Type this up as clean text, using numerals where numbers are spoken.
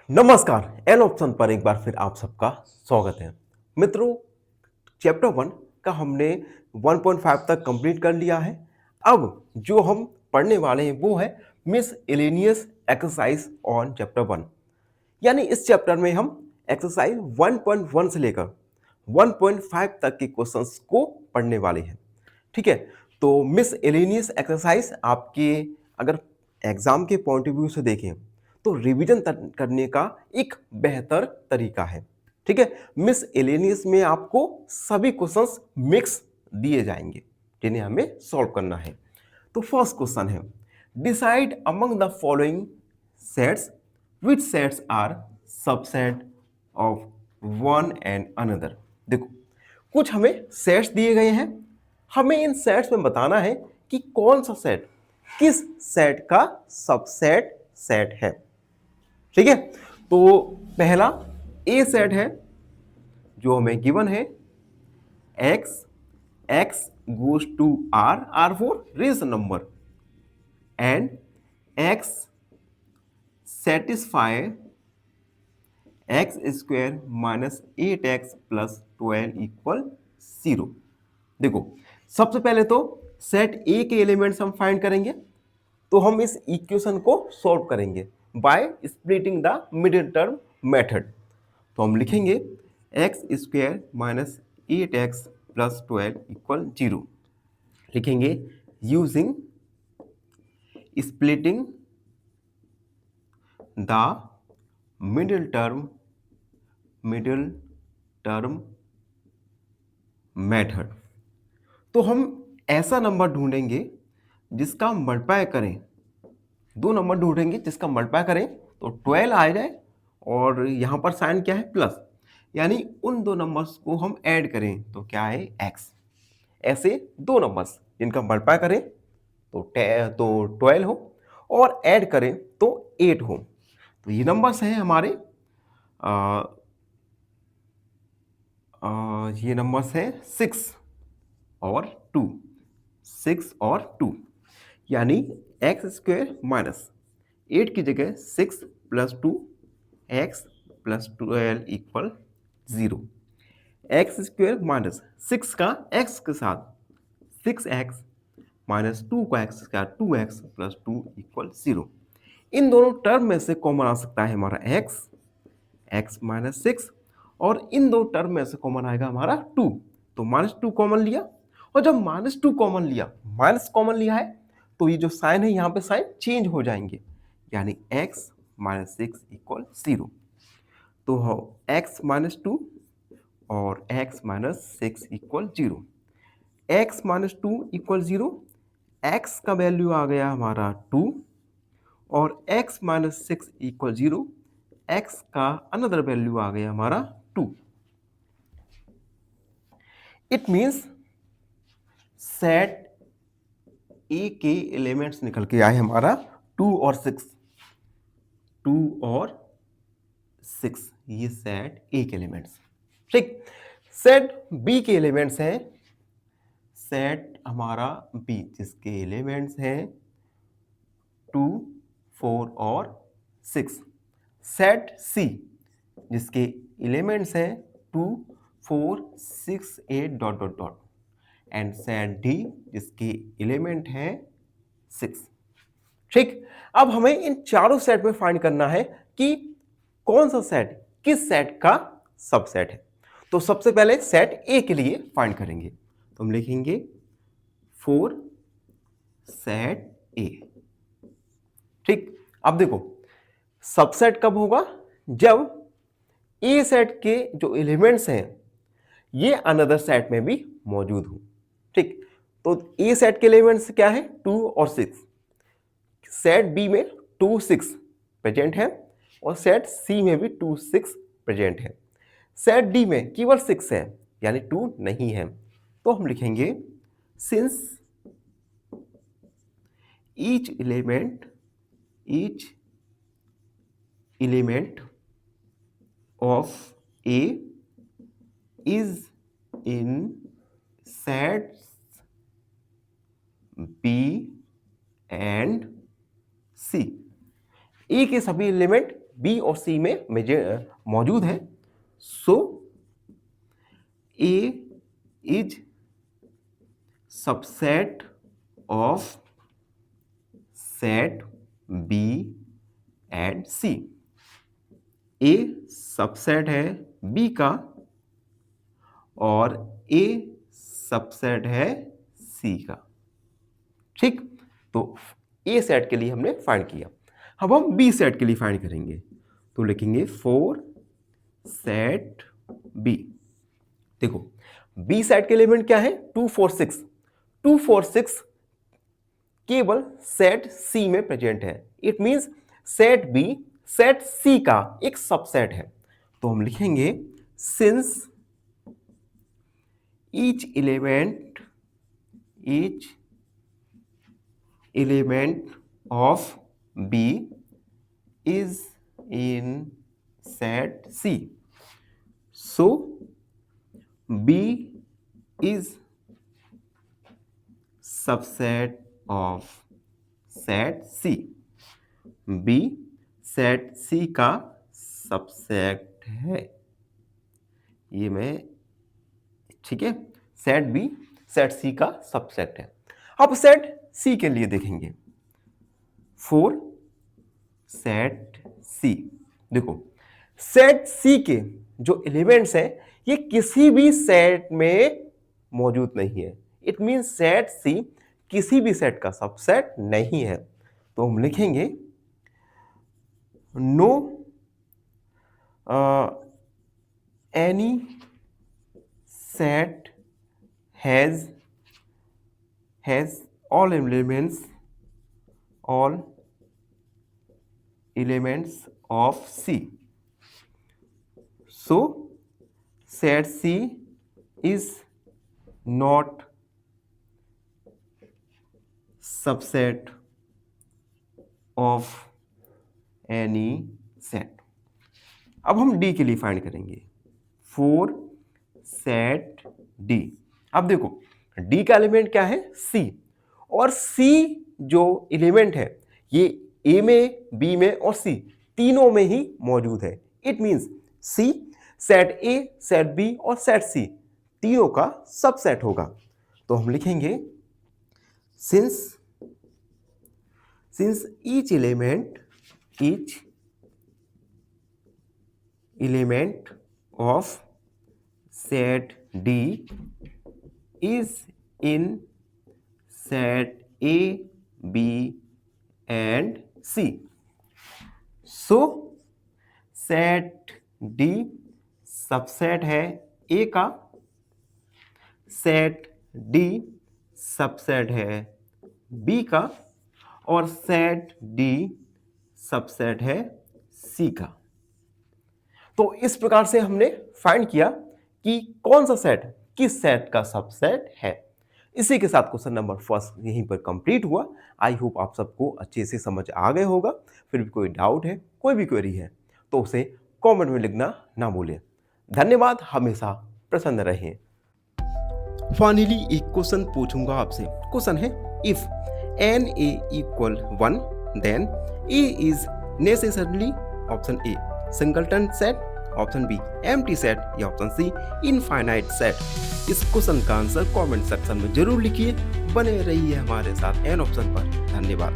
नमस्कार। An option पर एक बार फिर आप सबका स्वागत है। मित्रों, चैप्टर 1 का हमने 1.5 तक कंप्लीट कर लिया है। अब जो हम पढ़ने वाले हैं वो है मिस एलेनियस एक्सरसाइज ऑन चैप्टर 1। यानी इस चैप्टर में हम एक्सरसाइज 1.1 से लेकर 1.5 तक के क्वेश्चंस को पढ़ने वाले हैं। ठीक है, तो मिस एलेनियस एक्सरसाइज आपके अगर एग्जाम के पॉइंट ऑफ व्यू से देखें तो रिवीजन करने का एक बेहतर तरीका है। ठीक है, मिस एलेनियस में आपको सभी क्वेश्चंस मिक्स दिए जाएंगे जिन्हें हमें सॉल्व करना है। तो फर्स्ट क्वेश्चन है, decide among the following sets which sets are subset of one and another। देखो, कुछ हमें सेट्स दिए गए हैं, हमें इन सेट्स में बताना है कि कौन सा सेट किस सेट का सबसेट सेट है। ठीक है, तो पहला ए सेट है जो हमें गिवन है x x goes to R R for real number and x satisfy x square minus 8x plus 12 equal 0। देखो, सबसे पहले तो सेट ए के एलिमेंट्स हम फाइंड करेंगे, तो हम इस इक्वेशन को सॉल्व करेंगे by splitting the middle term method. तो हम लिखेंगे x square minus 8x plus 12 equal 0। लिखेंगे using splitting the middle term method. तो हम ऐसा नंबर ढूंढेंगे जिसका मल्टीप्लाई करें, दो नंबर ढूंढेंगे जिसका मल्टीप्लाई करें तो 12 आ जाए और यहां पर साइन क्या है प्लस, यानी उन दो नंबर्स को हम ऐड करें तो क्या है एक्स। ऐसे दो नंबर्स जिनका मल्टीप्लाई करें तो 12 हो और ऐड करें तो 8 हो। तो ये नंबर्स हैं हमारे ये नंबर्स है 6 और 2, 6 और 2, यानी एक्स स्क्वायर माइनस 8 की जगह 6 plus 2 x plus 12 equal 0। X square minus 6 का एक्स के साथ 6x माइनस 2 का एक्स का 2x प्लस 2 इक्वल 0। इन दोनों टर्म में से कॉमन आ सकता है हमारा x माइनस 6 और इन दो टर्म में से कॉमन आएगा हमारा 2, तो माइनस 2 कॉमन लिया और जब माइनस 2 कॉमन लिया, माइनस कॉमन लिया है तो ये जो साइन है यहाँ पे साइन चेंज हो जाएंगे, यानी x माइनस 6 इक्वल 0। तो हो x माइनस 2 और x minus 6 equal 0। x minus 2 equal 0, x का वैल्यू आ गया हमारा 2 और x माइनस 6 इक्वल 0, x का अनदर वैल्यू आ गया हमारा 2। इट मीन्स सेट ए के एलिमेंट्स निकल के आए हमारा 2 और 6, 2 और 6, ये सेट ए के एलिमेंट्स। ठीक, सेट बी के एलिमेंट्स हैं, सेट हमारा बी जिसके एलिमेंट्स हैं 2, 4 और 6। सेट सी जिसके एलिमेंट्स हैं 2, 4, 6, 8 dot dot dot and set D जिसके एलिमेंट हैं 6। ठीक, अब हमें इन चारों सेट में फाइंड करना है कि कौन सा सेट किस सेट का सबसेट है। तो सबसे पहले सेट ए के लिए फाइंड करेंगे, तो हम लिखेंगे 4 सेट ए। ठीक, अब देखो सबसेट कब होगा, जब ए सेट के जो एलिमेंट्स हैं ये अनदर सेट में भी मौजूद हो। ठीक, तो ए सेट के एलिमेंट्स क्या है 2 और 6, सेट बी में 2, 6 प्रेजेंट है और सेट सी में भी 2, 6 प्रेजेंट है। सेट डी में केवल 6 है यानी 2 नहीं है, तो हम लिखेंगे since each element of A is in sets B and C। A के सभी एलिमेंट बी और सी में मौजूद है, so A is subset of set B and C. A subset है बी का और ए सबसेट है सी का। ठीक, तो ए सेट के लिए हमने फाइंड किया। अब हम बी सेट के लिए फाइंड करेंगे, तो लिखेंगे 4 सेट बी। देखो बी सेट के एलिमेंट क्या है, 2 4 6। 2 4 6 केवल सेट सी में प्रेजेंट है। It means set B set C का एक सबसेट है। तो हम लिखेंगे since each element of B is in set C, so B is subset of set C। B set C का सबसेट है। ये मैं, ठीक है, सेट B सेट C का सबसेट है। अब सेट C के लिए देखेंगे 4 सेट C। देखो सेट C के जो एलिमेंट्स हैं ये किसी भी सेट में मौजूद नहीं है। इट मींस सेट C किसी भी सेट का सबसेट नहीं है। तो हम लिखेंगे no any set has all elements of C, so set C is not subset of any set। अब हम D के लिए फाइंड करेंगे 4 सेट D। अब देखो D का एलिमेंट क्या है, C, और C जो एलिमेंट है ये A में, B में और C तीनों में ही मौजूद है। It means C set A, set B और सेट C तीनों का सबसेट होगा। तो हम लिखेंगे since each element of set D is in set A, B and C, so set D subset है A का, सेट D सबसेट है B का और सेट D सबसेट है C का। तो इस प्रकार से हमने फाइंड किया कि कौन सा सेट किस सेट का सबसेट है। इसी के साथ क्वेश्चन नंबर फर्स्ट यहीं पर कंप्लीट हुआ। आई होप आप सबको अच्छे से समझ आ गए होगा। फिर भी कोई डाउट है, कोई भी क्वेरी है तो उसे कमेंट में लिखना ना भूलें। धन्यवाद, हमेशा प्रसन्न रहें। फाइनली एक क्वेश्चन पूछूंगा आपसे। क्वेश्चन है if NA = 1 then A is necessarily option A singleton set, option B empty set या ऑप्शन सी इनफाइनाइट सेट। इस क्वेश्चन का आंसर कमेंट सेक्शन में जरूर लिखिए। बने रहिए हमारे साथ एन ऑप्शन पर। धन्यवाद।